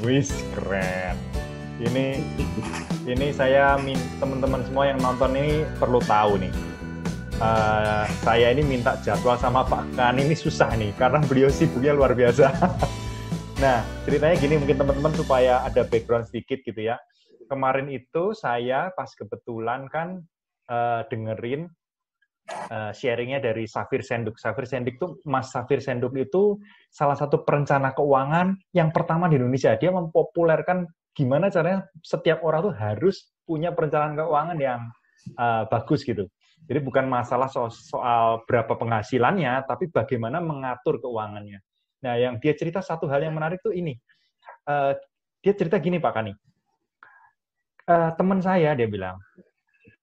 Wis, keren. Ini saya teman-teman semua yang nonton ini perlu tahu nih. Saya ini minta jadwal sama Pak Kan ini susah nih karena beliau sibuknya luar biasa. Nah, ceritanya gini mungkin teman-teman supaya ada background sedikit gitu ya. Kemarin itu saya pas kebetulan kan dengerin sharingnya dari Safir Senduk. Safir Senduk itu, Mas Safir Senduk itu salah satu perencana keuangan yang pertama di Indonesia. Dia mempopulerkan gimana caranya setiap orang tuh harus punya perencanaan keuangan yang bagus gitu. Jadi bukan masalah soal berapa penghasilannya, tapi bagaimana mengatur keuangannya. Nah, yang dia cerita satu hal yang menarik tuh ini. Dia cerita gini Pak Kani. Teman saya dia bilang,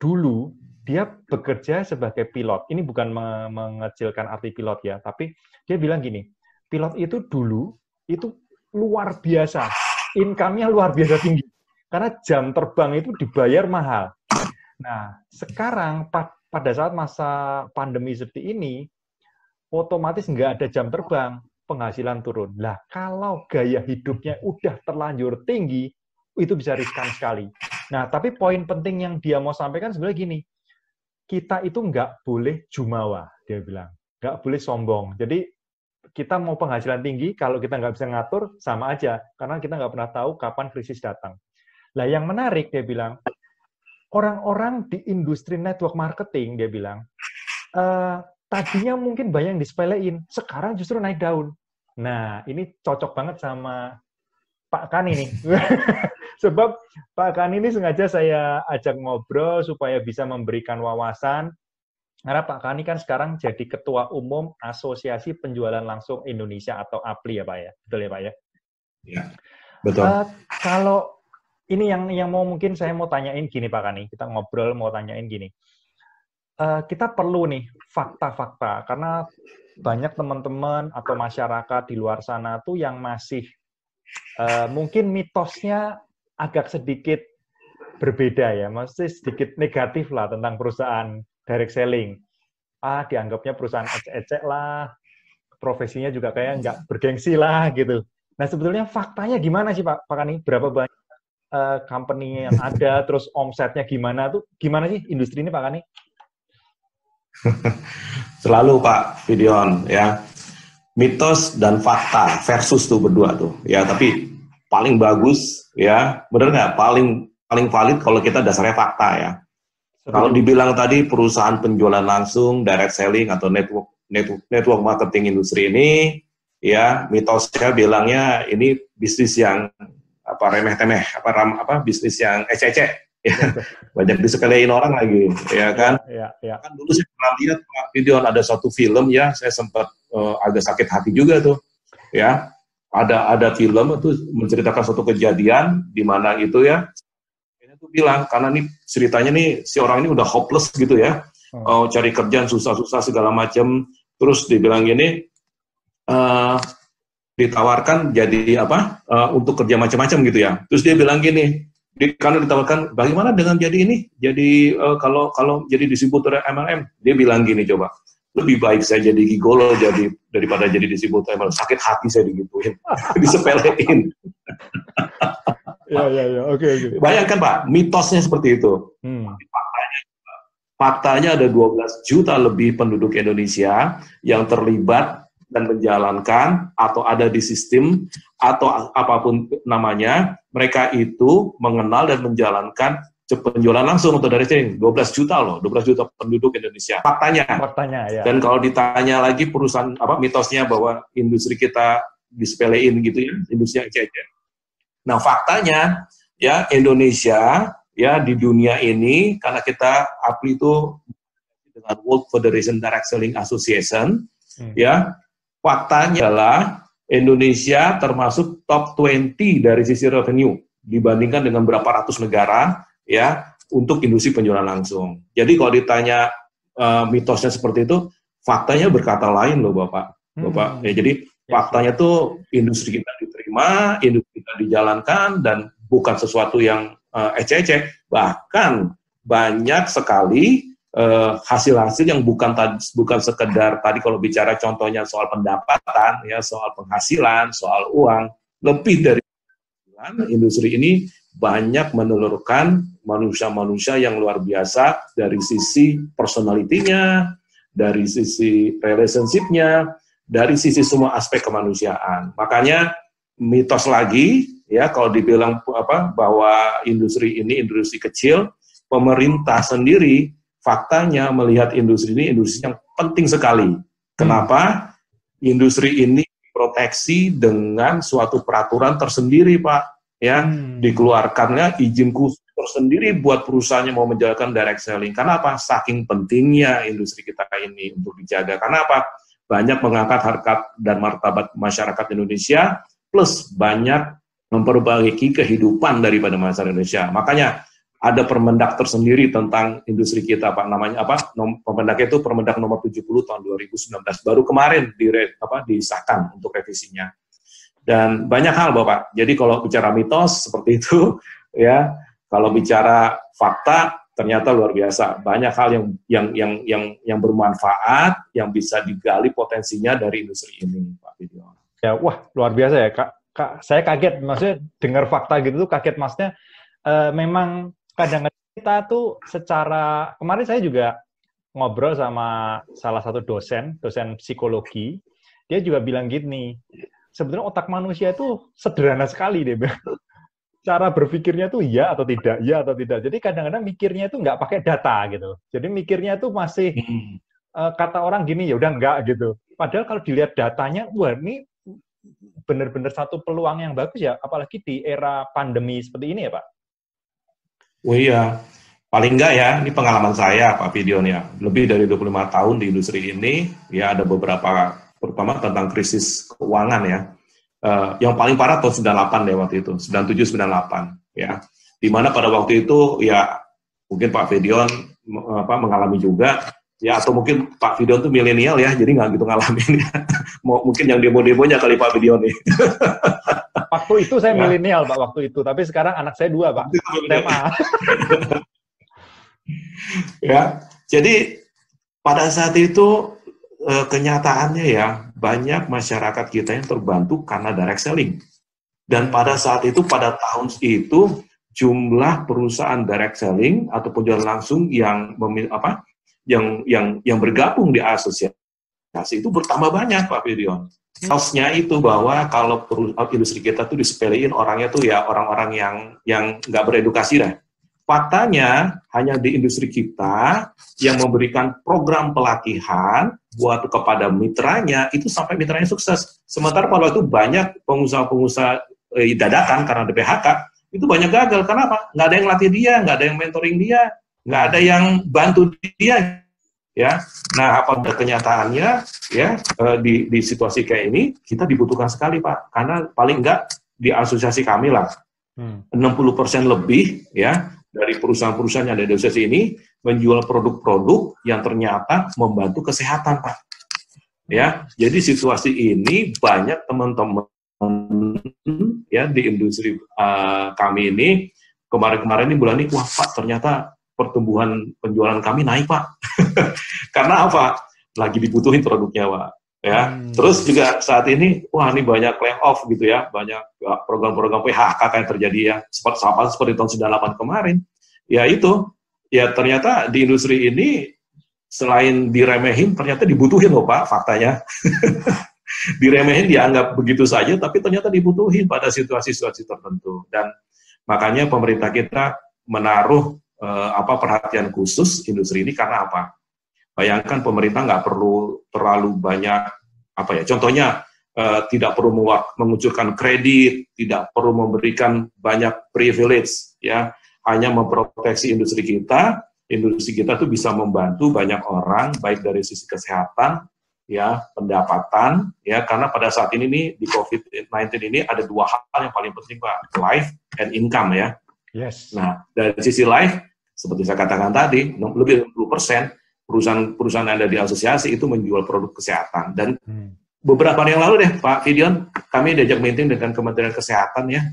dulu dia bekerja sebagai pilot. Ini bukan mengecilkan arti pilot ya, tapi dia bilang gini, pilot itu dulu itu luar biasa, income-nya luar biasa tinggi. Karena jam terbang itu dibayar mahal. Nah, sekarang pada saat masa pandemi seperti ini, otomatis nggak ada jam terbang, penghasilan turun. Lah, kalau gaya hidupnya udah terlanjur tinggi, itu bisa riskan sekali. Nah, tapi poin penting yang dia mau sampaikan sebenarnya gini, kita itu nggak boleh jumawa, dia bilang. Nggak boleh sombong. Jadi, kita mau penghasilan tinggi, kalau kita nggak bisa ngatur, sama aja. Karena kita nggak pernah tahu kapan krisis datang. Lah, yang menarik, dia bilang, orang-orang di industri network marketing, dia bilang, tadinya mungkin banyak yang disepelein, sekarang justru naik daun. Nah, ini cocok banget sama Pak Kan ini. Sebab Pak Kan ini sengaja saya ajak ngobrol supaya bisa memberikan wawasan. Karena Pak Kan ini kan sekarang jadi Ketua Umum Asosiasi Penjualan Langsung Indonesia atau APLI ya Pak ya. Betul ya Pak ya? Ya, betul. Kalau ini yang mungkin saya mau tanyain gini Pak Kan, kita ngobrol mau tanyain gini. Kita perlu nih fakta-fakta karena banyak teman-teman atau masyarakat di luar sana tuh yang masih mungkin mitosnya agak sedikit berbeda ya, masih sedikit negatif lah tentang perusahaan direct selling. Dianggapnya perusahaan ecek-ecek lah, profesinya juga kayak nggak bergengsi lah gitu. Nah sebetulnya faktanya gimana sih Pak Kani? Berapa banyak company yang ada, terus omsetnya gimana sih industri ini Pak Kani? Selalu Pak Fidion ya, mitos dan fakta versus tuh berdua tuh ya, tapi paling bagus ya, bener nggak, paling valid kalau kita dasarnya fakta ya. Kalau dibilang tadi perusahaan penjualan langsung, direct selling atau network marketing industri ini ya, mitosnya bilangnya ini bisnis yang remeh-temeh, bisnis yang ecek-ecek. Ya, banyak disepelein orang lagi, ya kan? Ya. Kan dulu saya pernah lihat Pak Fidion ada satu film ya, saya sempat agak sakit hati juga tuh, ya. Ada film itu menceritakan suatu kejadian di mana itu ya, ini tuh bilang karena nih ceritanya nih si orang ini udah hopeless gitu ya, cari kerjaan susah-susah segala macam, terus dibilang gini, ditawarkan jadi untuk kerja macam-macam gitu ya, terus dia bilang gini. Karena ditawarkan, bagaimana dengan jadi ini? Jadi kalau jadi distributor MLM, dia bilang gini, coba lebih baik saya jadi gigolo daripada jadi distributor MLM. Sakit hati saya digituin, disepelein. Ya, oke. Bayangkan Pak, mitosnya seperti itu. Faktanya ada 12 juta lebih penduduk Indonesia yang terlibat dan menjalankan atau ada di sistem atau apapun namanya, mereka itu mengenal dan menjalankan penjualan langsung atau direct selling. 12 juta loh, 12 juta penduduk Indonesia. Faktanya ya. Dan kalau ditanya lagi perusahaan mitosnya bahwa industri kita disepelein gitu ya, industri yang ecek. Nah, faktanya ya Indonesia ya di dunia ini karena kita APLI itu dengan World Federation Direct Selling Association ya. Faktanya adalah Indonesia termasuk top 20 dari sisi revenue dibandingkan dengan berapa ratus negara ya untuk industri penjualan langsung. Jadi kalau ditanya mitosnya seperti itu, faktanya berkata lain loh Bapak. Ya, jadi faktanya tuh industri kita diterima, industri kita dijalankan dan bukan sesuatu yang ecek-ecek. Bahkan banyak sekali hasil-hasil yang bukan sekedar tadi kalau bicara contohnya soal pendapatan ya, soal penghasilan, soal uang, lebih dari industri ini banyak menelurkan manusia-manusia yang luar biasa dari sisi personality-nya, dari sisi relationship-nya, dari sisi semua aspek kemanusiaan. Makanya mitos lagi, ya kalau dibilang bahwa industri ini industri kecil, pemerintah sendiri faktanya melihat industri ini industri yang penting sekali. Kenapa? Industri ini proteksi dengan suatu peraturan tersendiri, Pak. Ya, dikeluarkannya izin khusus tersendiri buat perusahaannya mau menjalankan direct selling. Kenapa? Saking pentingnya industri kita ini untuk dijaga. Kenapa? Banyak mengangkat harkat dan martabat masyarakat Indonesia, plus banyak memperbaiki kehidupan daripada masyarakat Indonesia. Makanya ada Permendak tersendiri tentang industri kita, Pak. Namanya apa? Permendak itu Permendak nomor 70 tahun 2019. Baru kemarin disahkan untuk revisinya. Dan banyak hal, Bapak. Jadi kalau bicara mitos seperti itu, ya, kalau bicara fakta ternyata luar biasa. Banyak hal yang bermanfaat, yang bisa digali potensinya dari industri ini, Pak Fidion. Ya, wah, luar biasa ya, Kak. Saya kaget, maksudnya dengar fakta gitu tuh kaget, maksudnya memang kadang-kadang kita tuh secara, kemarin saya juga ngobrol sama salah satu dosen psikologi, dia juga bilang gini, sebenarnya otak manusia itu sederhana sekali deh, cara berpikirnya tuh ya atau tidak. Jadi kadang-kadang mikirnya itu nggak pakai data gitu. Jadi mikirnya itu masih kata orang gini ya udah enggak gitu. Padahal kalau dilihat datanya, wah ini benar-benar satu peluang yang bagus ya, apalagi di era pandemi seperti ini ya, Pak. Oh iya, paling enggak ya, ini pengalaman saya Pak Fidion ya, lebih dari 25 tahun di industri ini, ya ada beberapa, terutama tentang krisis keuangan ya, yang paling parah tahun 98 deh waktu itu, 97-98 ya, dimana pada waktu itu ya mungkin Pak Fidion mengalami juga, ya atau mungkin Pak Fidion tuh milenial ya, jadi nggak gitu ngalamin ya, mungkin yang demo-demonya kali Pak Fidion nih. Waktu itu saya milenial, Pak, waktu itu. Tapi sekarang anak saya 2, Pak. SMA. Ya, jadi pada saat itu kenyataannya ya, banyak masyarakat kita yang terbantu karena direct selling. Dan pada saat itu, pada tahun itu, jumlah perusahaan direct selling ataupun jual langsung yang bergabung di asosiasi itu bertambah banyak, Pak Fidion. House-nya itu bahwa kalau industri kita tuh disepelein orangnya tuh ya orang-orang yang nggak beredukasi dah. Faktanya hanya di industri kita yang memberikan program pelatihan buat kepada mitranya itu sampai mitranya sukses. Sementara pada waktu banyak pengusaha-pengusaha dadakan karena ada PHK itu banyak gagal. Kenapa? Nggak ada yang latih dia, nggak ada yang mentoring dia, nggak ada yang bantu dia. Ya, nah pada kenyataannya ya di situasi kayak ini kita dibutuhkan sekali Pak, karena paling enggak di asosiasi kami lah 60% lebih ya dari perusahaan-perusahaan yang ada di asosiasi ini menjual produk-produk yang ternyata membantu kesehatan Pak. Ya, jadi situasi ini banyak teman-teman ya di industri kami ini kemarin-kemarin ini bulan ini wah Pak ternyata pertumbuhan penjualan kami naik Pak. Karena apa? Lagi dibutuhin produknya Pak. Ya. Terus juga saat ini, wah ini banyak layoff gitu ya, banyak program-program PHK kayak terjadi ya, seperti tahun 98 kemarin. Ya itu, ya ternyata di industri ini selain diremehin, ternyata dibutuhin loh Pak, faktanya. Diremehin dianggap begitu saja, tapi ternyata dibutuhin pada situasi-situasi tertentu. Dan makanya pemerintah kita menaruh perhatian khusus industri ini karena apa? Bayangkan pemerintah nggak perlu terlalu banyak contohnya tidak perlu mengucurkan kredit, tidak perlu memberikan banyak privilege, ya hanya memproteksi industri kita tuh bisa membantu banyak orang baik dari sisi kesehatan, ya pendapatan, ya karena pada saat ini nih di COVID-19 ini ada 2 hal yang paling penting Pak, life and income ya. Yes. Nah, dari sisi life, seperti saya katakan tadi, lebih 60% perusahaan yang ada di asosiasi itu menjual produk kesehatan. Dan beberapa hari yang lalu deh, Pak Fidion, kami diajak meeting dengan Kementerian Kesehatan ya.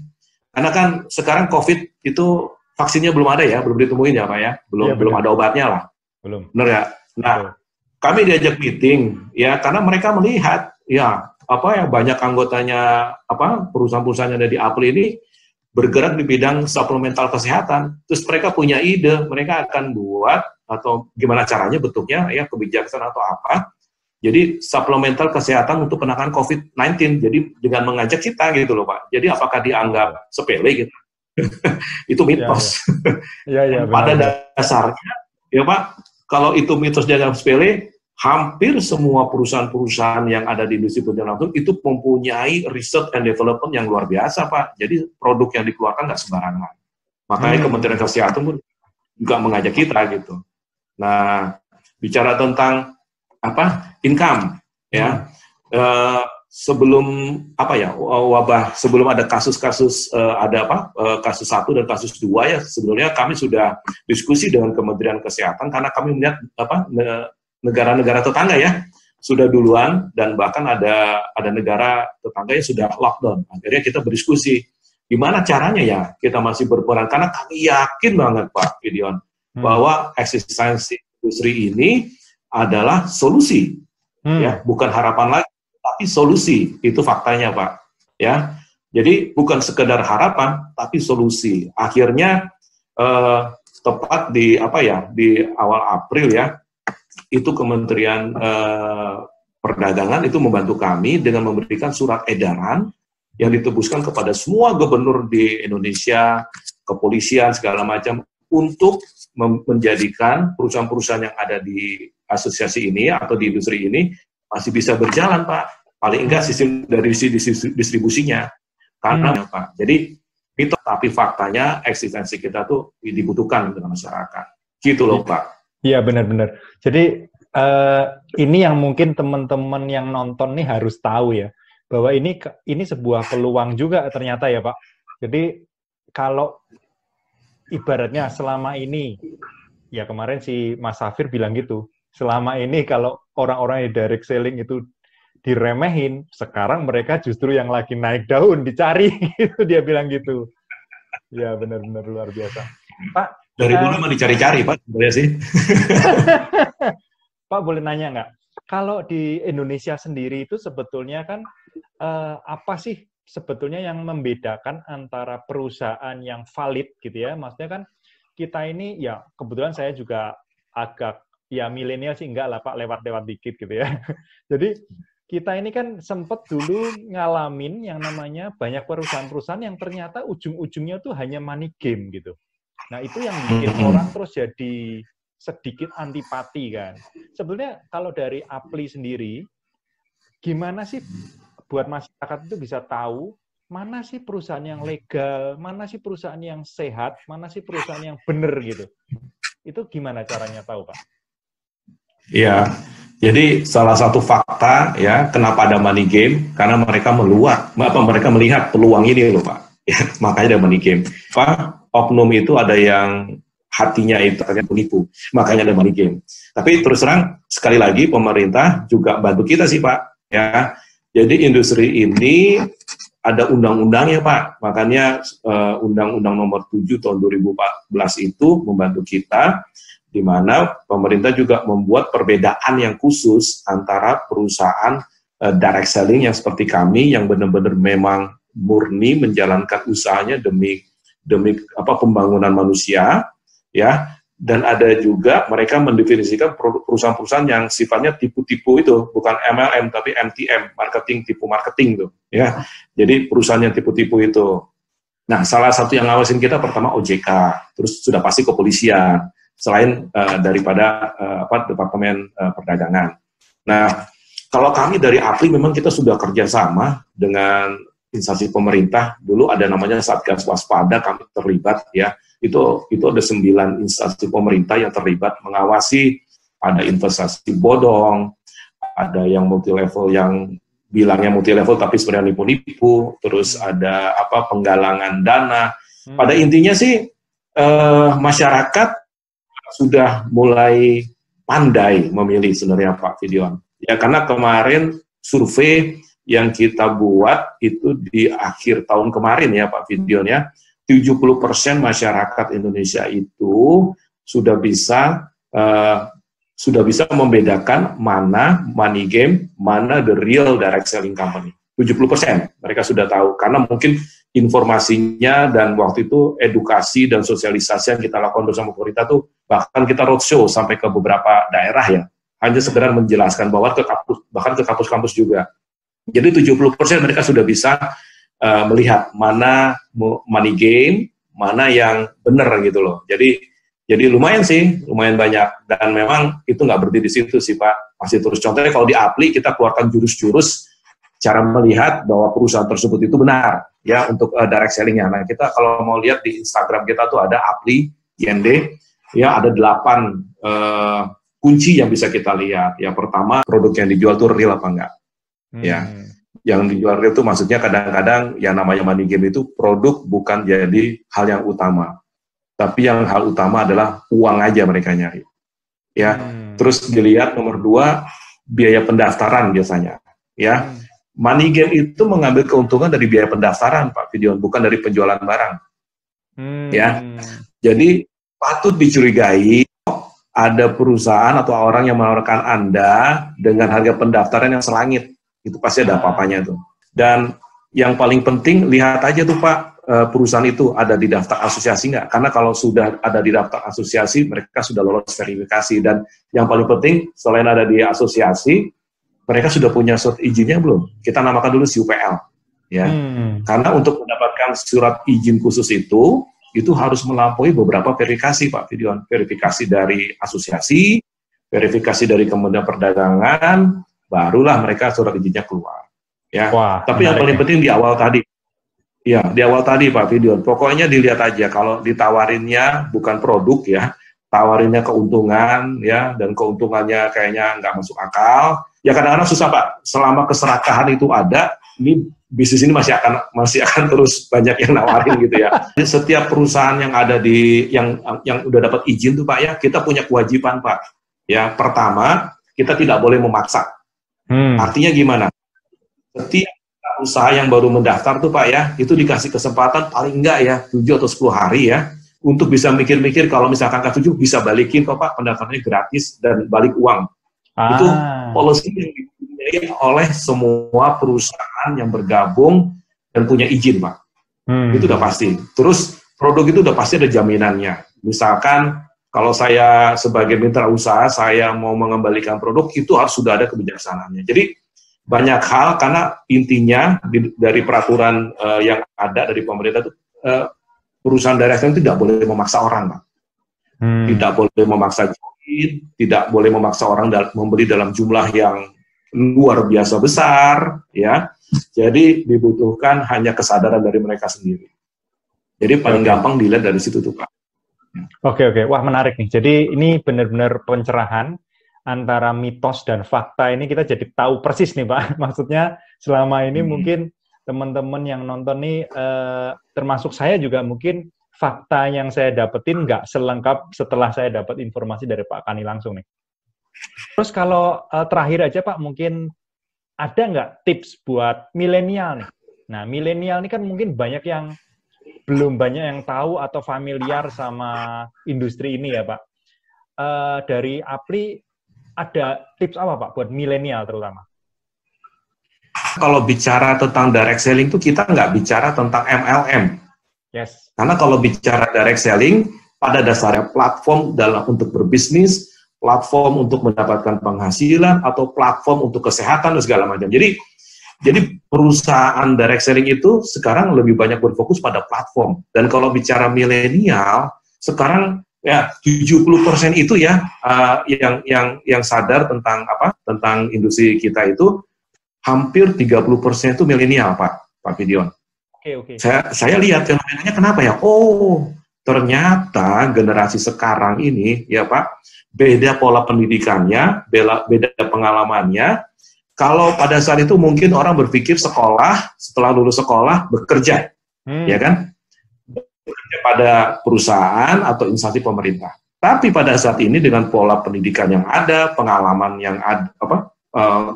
Karena kan sekarang COVID itu vaksinnya belum ada ya, belum ditemuin ya Pak ya, belum ada obatnya lah. Belum. Benar ya? Nah, kami diajak meeting ya, karena mereka melihat ya banyak anggotanya perusahaan-perusahaan yang ada di Apple ini bergerak di bidang suplemental kesehatan. Terus mereka punya ide, mereka akan buat atau gimana caranya bentuknya ya kebijakan atau apa. Jadi suplemental kesehatan untuk penanganan COVID-19. Jadi dengan mengajak kita gitu loh Pak. Jadi apakah dianggap sepele gitu? Itu mitos. Pada dasarnya ya Pak, kalau itu mitos dianggap sepele, hampir semua perusahaan-perusahaan yang ada di industri penunjang langsung itu mempunyai research and development yang luar biasa, Pak. Jadi produk yang dikeluarkan nggak sembarangan. Makanya Kementerian Kesehatan pun juga mengajak kita gitu. Nah, bicara tentang income, ya. Sebelum wabah, sebelum ada kasus-kasus kasus 1 dan kasus 2 ya, sebelumnya kami sudah diskusi dengan Kementerian Kesehatan karena kami melihat negara-negara tetangga ya sudah duluan, dan bahkan ada negara tetangga yang sudah lockdown. Akhirnya kita berdiskusi gimana caranya ya kita masih berperan, karena kami yakin banget Pak Gideon bahwa eksistensi industri ini adalah solusi, ya bukan harapan lagi, tapi solusi. Itu faktanya Pak, ya. Jadi bukan sekedar harapan, tapi solusi. Akhirnya tepat di awal April ya, itu Kementerian Perdagangan itu membantu kami dengan memberikan surat edaran yang ditebuskan kepada semua gubernur di Indonesia, kepolisian segala macam, untuk menjadikan perusahaan-perusahaan yang ada di asosiasi ini atau di industri ini masih bisa berjalan Pak. Paling enggak sistem dari distribusinya. Karena Pak, jadi itu tapi faktanya eksistensi kita tuh dibutuhkan dengan masyarakat. Gitu loh Pak. Iya benar-benar. Jadi ini yang mungkin teman-teman yang nonton nih harus tahu ya, bahwa ini sebuah peluang juga ternyata ya Pak. Jadi kalau ibaratnya selama ini, ya kemarin si Mas Safir bilang gitu, selama ini kalau orang-orang yang direct selling itu diremehin, sekarang mereka justru yang lagi naik daun dicari, gitu dia bilang gitu. Ya benar-benar luar biasa. Pak, dari dulu mah dicari-cari Pak, boleh sih. Pak boleh nanya nggak? Kalau di Indonesia sendiri itu sebetulnya kan apa sih sebetulnya yang membedakan antara perusahaan yang valid gitu ya? Maksudnya kan kita ini ya kebetulan saya juga agak ya milenial sih enggak lah Pak, lewat-lewat dikit gitu ya. Jadi kita ini kan sempat dulu ngalamin yang namanya banyak perusahaan-perusahaan yang ternyata ujung-ujungnya tuh hanya money game gitu. Nah, itu yang bikin orang terus jadi sedikit antipati kan. Sebenarnya kalau dari Apli sendiri, gimana sih buat masyarakat itu bisa tahu mana sih perusahaan yang legal, mana sih perusahaan yang sehat, mana sih perusahaan yang benar gitu. Itu gimana caranya tahu, Pak? Iya, jadi salah satu fakta ya kenapa ada money game, karena mereka mereka melihat peluang ini loh Pak. Ya, makanya ada money game. Pak, oknum itu ada yang hatinya itu akan penipu, makanya ada money game. Tapi terus terang sekali lagi pemerintah juga bantu kita sih Pak. Ya, jadi industri ini ada undang-undangnya Pak. Makanya Undang-Undang Nomor 7 tahun 2014 itu membantu kita, di mana pemerintah juga membuat perbedaan yang khusus antara perusahaan direct selling yang seperti kami yang benar-benar memang murni menjalankan usahanya demi pembangunan manusia ya, dan ada juga mereka mendefinisikan perusahaan-perusahaan yang sifatnya tipu-tipu itu, bukan MLM tapi MTM, marketing tipu marketing tuh ya. Jadi perusahaan yang tipu-tipu itu. Nah, salah satu yang ngawasin kita pertama OJK, terus sudah pasti kepolisian, selain daripada Departemen Perdagangan. Nah, kalau kami dari Apli memang kita sudah kerjasama dengan instansi pemerintah. Dulu ada namanya Satgas Waspada, kami terlibat ya. Itu ada 9 instansi pemerintah yang terlibat mengawasi. Ada investasi bodong, ada yang multi level yang bilangnya multi level tapi sebenarnya nipu-nipu. Terus ada penggalangan dana. Pada intinya sih masyarakat sudah mulai pandai memilih sebenarnya Pak Gideon. Ya, karena kemarin survei yang kita buat itu di akhir tahun kemarin ya Pak Gideon ya, 70% masyarakat Indonesia itu sudah bisa membedakan mana money game, mana the real direct selling company. 70% mereka sudah tahu, karena mungkin informasinya dan waktu itu edukasi dan sosialisasi yang kita lakukan bersama pemerintah tuh, bahkan kita roadshow sampai ke beberapa daerah ya, hanya sekedar menjelaskan bahwa ke kampus, bahkan ke kampus-kampus juga. Jadi 70% mereka sudah bisa melihat mana money game, mana yang benar gitu loh. Jadi lumayan sih, lumayan banyak, dan memang itu nggak berhenti di situ sih Pak, masih terus. Contohnya kalau di Apli kita keluarkan jurus-jurus cara melihat bahwa perusahaan tersebut itu benar ya untuk direct selling-nya. Nah kita kalau mau lihat di Instagram kita tuh ada Apli IND ya, ada 8 kunci yang bisa kita lihat. Yang pertama, produk yang dijual tuh real apa enggak ya. Yang dijual real itu maksudnya kadang-kadang yang namanya money game itu produk bukan jadi hal yang utama, tapi yang hal utama adalah uang aja mereka nyari ya. Terus dilihat nomor 2, biaya pendaftaran biasanya ya. Money game itu mengambil keuntungan dari biaya pendaftaran Pak Fidion, bukan dari penjualan barang ya. Jadi patut dicurigai ada perusahaan atau orang yang menawarkan Anda dengan harga pendaftaran yang selangit. Itu pasti ada apa-apanya tuh. Dan yang paling penting, lihat aja tuh Pak, perusahaan itu ada di daftar asosiasi nggak? Karena kalau sudah ada di daftar asosiasi, mereka sudah lolos verifikasi. Dan yang paling penting, selain ada di asosiasi, mereka sudah punya surat izinnya belum? Kita namakan dulu SUPL. Ya. Karena untuk mendapatkan surat izin khusus itu harus melampaui beberapa verifikasi Pak Fidion. Verifikasi dari asosiasi, verifikasi dari Kementerian Perdagangan, barulah mereka surat izinnya keluar. Ya. Wah, tapi yang paling penting di awal tadi. Ya, di awal tadi Pak Fidion. Pokoknya dilihat aja, kalau ditawarinnya bukan produk ya, tawarinnya keuntungan ya, dan keuntungannya kayaknya nggak masuk akal. Ya kadang-kadang susah Pak. Selama keserakahan itu ada, ini bisnis ini masih akan terus banyak yang nawarin gitu ya. Setiap perusahaan yang ada di yang udah dapat izin tuh Pak ya, kita punya kewajiban Pak. Ya, pertama, kita tidak boleh memaksa. Artinya gimana? Setiap usaha yang baru mendaftar tuh Pak ya, itu dikasih kesempatan paling enggak ya 7 atau 10 hari ya, untuk bisa mikir-mikir kalau misalkan K7 bisa balikin kok Pak, pendaftarannya gratis dan balik uang. Itu policy yang dipunyai oleh semua perusahaan yang bergabung dan punya izin Pak. Itu udah pasti. Terus produk itu udah pasti ada jaminannya. Misalkan kalau saya sebagai mitra usaha, saya mau mengembalikan produk, itu harus sudah ada kebijaksanaannya. Jadi banyak hal, karena intinya dari peraturan yang ada dari pemerintah itu, perusahaan direct selling tidak boleh memaksa orang Pak. Tidak boleh memaksa join, tidak boleh memaksa orang membeli dalam jumlah yang luar biasa besar, ya. Jadi dibutuhkan hanya kesadaran dari mereka sendiri. Jadi paling gampang dilihat dari situ tuh Pak. Oke. Wah menarik nih. Jadi ini benar-benar pencerahan antara mitos dan fakta ini, kita jadi tahu persis nih Pak. Maksudnya selama ini mungkin teman-teman yang nonton nih, termasuk saya juga mungkin fakta yang saya dapetin nggak selengkap setelah saya dapat informasi dari Pak Kani langsung nih. Terus kalau terakhir aja Pak, mungkin ada nggak tips buat milenial nih? Nah, milenial ini kan mungkin belum banyak yang tahu atau familiar sama industri ini ya Pak. Dari Apli ada tips apa Pak buat milenial terutama? Kalau bicara tentang direct selling itu kita nggak bicara tentang MLM. Yes. Karena kalau bicara direct selling, pada dasarnya platform untuk berbisnis, platform untuk mendapatkan penghasilan, atau platform untuk kesehatan dan segala macam. Jadi perusahaan direct selling itu sekarang lebih banyak berfokus pada platform. Dan kalau bicara milenial, sekarang ya 70% itu ya yang sadar tentang industri kita itu, hampir 30% itu milenial Pak Fidion. Oke. Saya lihat fenomenanya kenapa ya? Oh, ternyata generasi sekarang ini ya Pak, beda pola pendidikannya, beda pengalamannya. Kalau pada saat itu mungkin orang berpikir sekolah, setelah lulus sekolah bekerja, ya kan? Bekerja pada perusahaan atau instansi pemerintah. Tapi pada saat ini dengan pola pendidikan yang ada, pengalaman yang ada,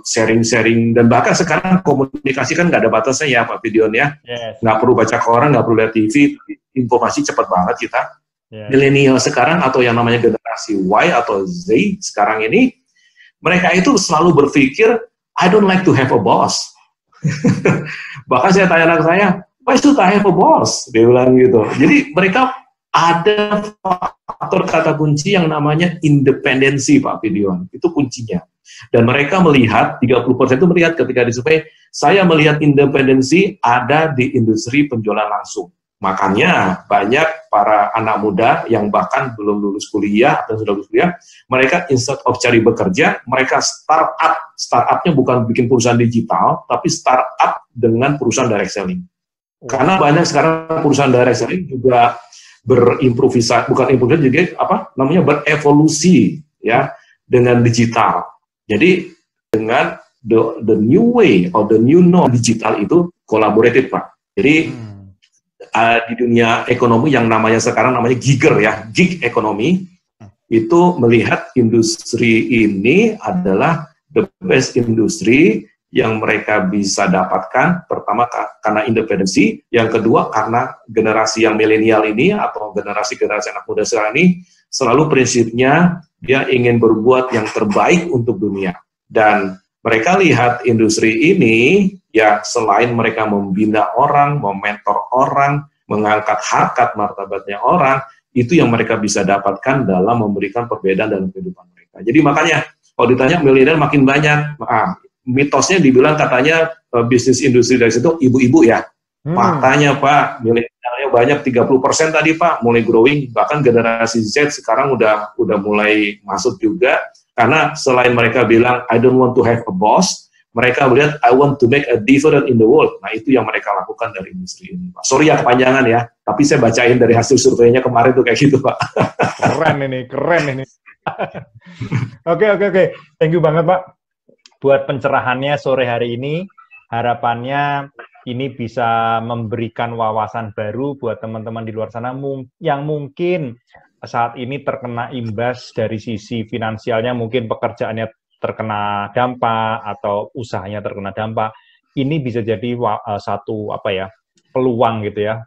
sharing-sharing, dan bahkan sekarang komunikasi kan nggak ada batasnya ya Pak Fidion ya. Yes. Nggak perlu baca koran, nggak perlu lihat TV, informasi cepat banget kita. Yes. Milenial sekarang atau yang namanya generasi Y atau Z sekarang ini, mereka itu selalu berpikir, I don't like to have a boss. Bahkan saya tanya anak saya, why should I have a boss? Dia bilang gitu. Jadi mereka ada faktor kata kunci yang namanya independensi, Pak Fidion. Itu kuncinya. Dan mereka melihat, 30% itu melihat ketika disurvei, saya melihat independensi ada di industri penjualan langsung. Makanya banyak para anak muda yang bahkan belum lulus kuliah atau sudah lulus kuliah, mereka instead of cari bekerja, mereka startup. Startupnya bukan bikin perusahaan digital, tapi startup dengan perusahaan direct selling. Karena banyak sekarang perusahaan direct selling juga berimprovisasi, bukan improvisasi, juga berevolusi ya dengan digital. Jadi dengan the new way or the new norm digital itu kolaboratif, Pak. Jadi di dunia ekonomi yang namanya sekarang namanya gig ekonomi, itu melihat industri ini adalah the best industri yang mereka bisa dapatkan. Pertama karena independensi, yang kedua karena generasi yang milenial ini atau generasi anak muda sekarang ini selalu prinsipnya dia ingin berbuat yang terbaik untuk dunia. Dan mereka lihat industri ini, ya selain mereka membina orang, mementor orang, mengangkat harkat martabatnya orang, itu yang mereka bisa dapatkan dalam memberikan perbedaan dalam kehidupan mereka. Jadi makanya, kalau ditanya milenial makin banyak, mitosnya dibilang katanya bisnis industri dari situ ibu-ibu ya. Faktanya Pak, milenialnya banyak 30% tadi Pak, mulai growing, bahkan generasi Z sekarang udah mulai masuk juga, karena selain mereka bilang, I don't want to have a boss, mereka melihat, I want to make a difference in the world. Nah, itu yang mereka lakukan dari industri ini, Pak. Sorry ya, kepanjangan ya, tapi saya bacain dari hasil surveinya kemarin tuh kayak gitu, Pak. Keren ini. Oke. Thank you banget, Pak, buat pencerahannya sore hari ini. Harapannya ini bisa memberikan wawasan baru buat teman-teman di luar sana yang mungkin saat ini terkena imbas dari sisi finansialnya, mungkin pekerjaannya terkena dampak atau usahanya terkena dampak. Ini bisa jadi satu peluang gitu ya,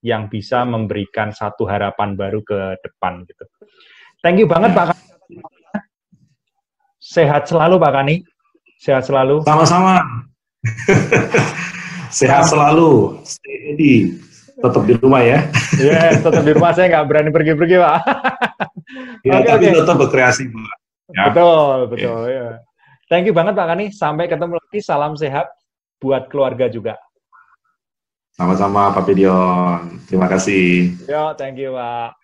yang bisa memberikan satu harapan baru ke depan gitu. Thank you banget Pak Kani. Sehat selalu Pak Kani. Sehat selalu. Sama-sama. Sehat selalu. Stay healthy. Tetap di rumah ya. Yes, tetap di rumah, saya nggak berani pergi-pergi, Pak. Ya, tapi tetap berkreasi, Pak. Ya. Betul. Ya. Thank you banget, Pak Kani. Sampai ketemu lagi. Salam sehat buat keluarga juga. Sama-sama, Pak Fidion. Terima kasih. Yo, thank you, Pak.